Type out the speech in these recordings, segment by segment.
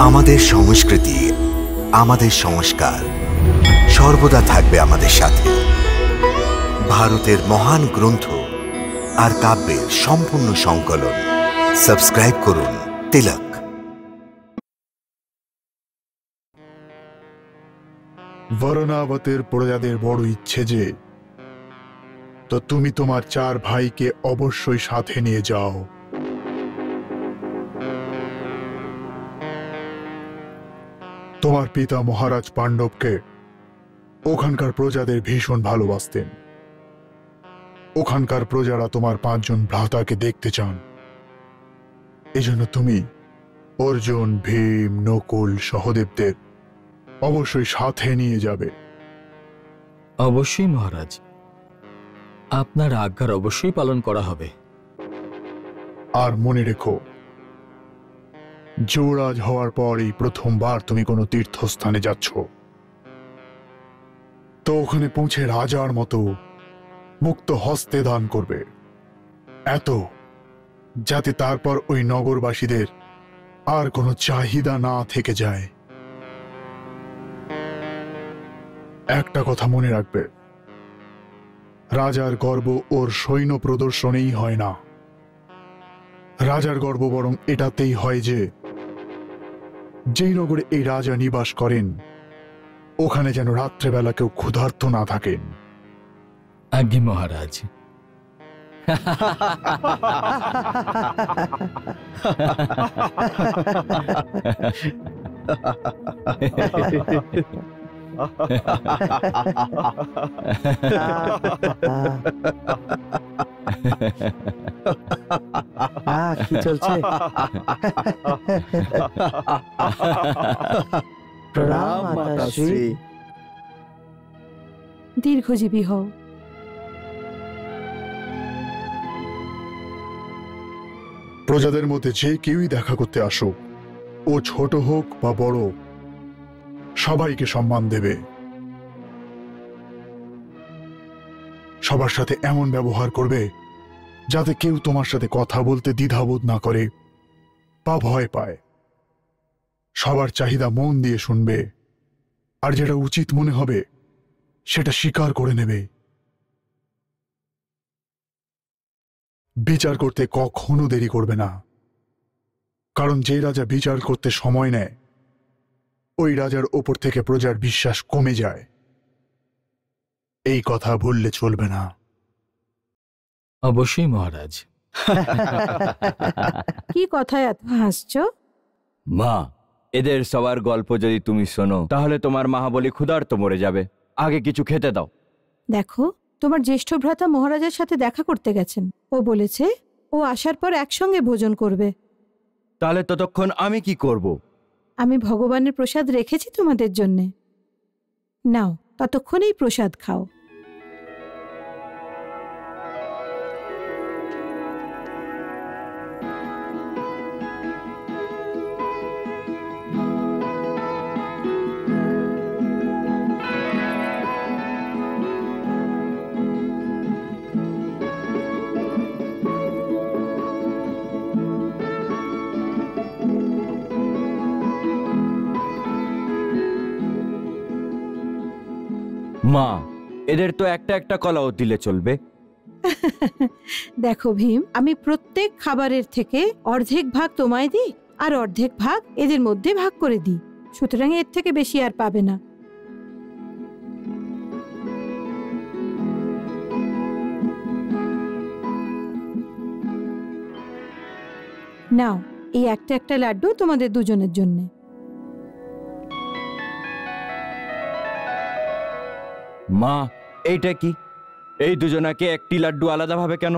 আমাদের সংস্কৃতি, আমাদের সংস্কার সর্বদা থাকবে আমাদের সাথে। ভারতের মহান গ্রন্থ আর কাব্যের সম্পূর্ণ সংকলন। সাবস্ক্রাইব করুন তিলক। বরণাবতের প্রজাদের বড় ইচ্ছে যে, তো তুমি তোমার 4 ভাইকে অবশ্যই সাথে নিয়ে যাও। তোমার পিতা মহারাজ পাণ্ডবকে ওখানকার প্রজাদের ভীষণ ভালোবাসতেন। ওখানকার প্রজারা তোমার 5 জন ভ্রাতাকে দেখতে চান। এজন্য তুমি অর্জুন, ভীম, নকুল, সহদেবদের অবশ্যই সাথে নিয়ে যাবে। অবশ্যই মহারাজ, আপনার আজ্ঞার অবশ্যই পালন করা হবে। আর মনে রেখো, যুবরাজ হওয়ার পর এই প্রথমবার তুমি কোনো তীর্থস্থানে যাচ্ছ, তো ওখানে পৌঁছে রাজার মতো মুক্ত হস্তে দান করবে, এত যাতে তারপর ওই নগরবাসীদের আর কোনো চাহিদা না থেকে যায়। একটা কথা মনে রাখবে, রাজার গর্ব ওর সৈন্য প্রদর্শনেই হয় না। রাজার গর্ব বরং এটাতেই হয় যে, যেই নগরে এই রাজা নিবাস করেন ওখানে যেন রাত্রেবেলা কেউ ক্ষুধার্ত না থাকেন। আজ্ঞে মহারাজ। কি চলছে? প্রণাম মাতাশ্রী। দীর্ঘজীবী হও। প্রজাদের মধ্যে যে কেউই দেখা করতে আসুক, ও ছোট হোক বা বড়, সবাইকে সম্মান দেবে। সবার সাথে এমন ব্যবহার করবে যাতে কেউ তোমার সাথে কথা বলতে দ্বিধাবোধ না করে বা ভয় পায়। সবার চাহিদা মন দিয়ে শুনবে, আর যেটা উচিত মনে হবে সেটা স্বীকার করে নেবে। বিচার করতে কখনো দেরি করবে না, কারণ যে রাজা বিচার করতে সময় নেয় ওই রাজার ওপর থেকে প্রজার বিশ্বাস কমে যায়। এই কথা ভুললে চলবে না। অবশ্যই মহারাজ। কি কথায় এত হাসছো? মা, এদের সবার গল্প যদি তুমি শোনো তাহলে তোমার মহাবলী ক্ষুধার্ত মরে যাবে। আগে কিছু খেতে দাও। দেখো, তোমার জ্যেষ্ঠ ভ্রাতা মহারাজের সাথে দেখা করতে গেছেন। ও বলেছে ও আসার পর একসঙ্গে ভোজন করবে। তাহলে ততক্ষণ আমি কি করব? আমি ভগবানের প্রসাদ রেখেছি তোমাদের জন্যে। নাও, ততক্ষণেই প্রসাদ খাও। মা, এদের তো একটা একটা কলাও দিলে চলবে। দেখো ভীম, আমি প্রত্যেক খাবারের থেকে অর্ধেক ভাগ তোমায় দিই আর অর্ধেক ভাগ এদের মধ্যে ভাগ করে দিই। সুতরাং এর থেকে বেশি আর পাবে না। নাও, এই একটা একটা লাড্ডু তোমাদের দুজনের জন্য। মা, এইটা কি? এই দুজনাকে একটি লাড্ডু আলাদাভাবে কেন?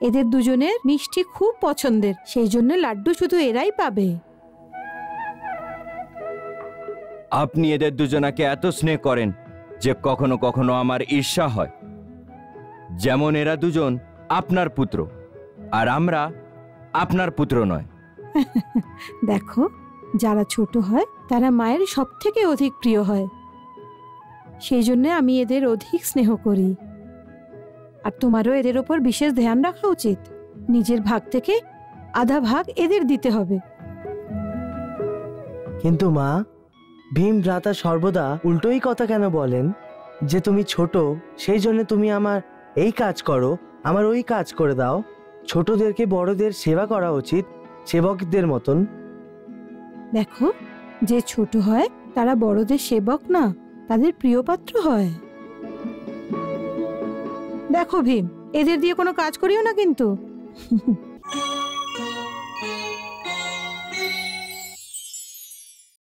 এদের দুজনের মিষ্টি খুব পছন্দের, সেই জন্য লাড্ডু শুধু এরাই পাবে। আপনি এদের দুজনাকে এত স্নেহ করেন যে কখনো কখনো আমার ঈর্ষা হয়। যেমন এরা দুজন আপনার পুত্র আর আমরা আপনার পুত্র নয়। দেখো, যারা ছোট হয় তারা মায়ের সব থেকে অধিক প্রিয় হয়, সেই জন্য আমি এদের অধিক স্নেহ করি। আর তোমারও এদের ওপর বিশেষ ধ্যান রাখা উচিত। নিজের ভাগ থেকে আধা ভাগ এদের দিতে হবে। কিন্তু মা, ভীম ভ্রাতা সর্বদা উল্টোই কথা কেন বলেন যে তুমি ছোট সেই জন্য তুমি আমার এই কাজ করো, আমার ওই কাজ করে দাও। ছোটদেরকে বড়দের সেবা করা উচিত, সেবকদের মতন। দেখো, যে ছোট হয় তারা বড়দের সেবক না, তাদের প্রিয়পাত্র হয়। দেখো ভীম, এদের দিয়ে কোনো কাজ করিও না কিন্তু।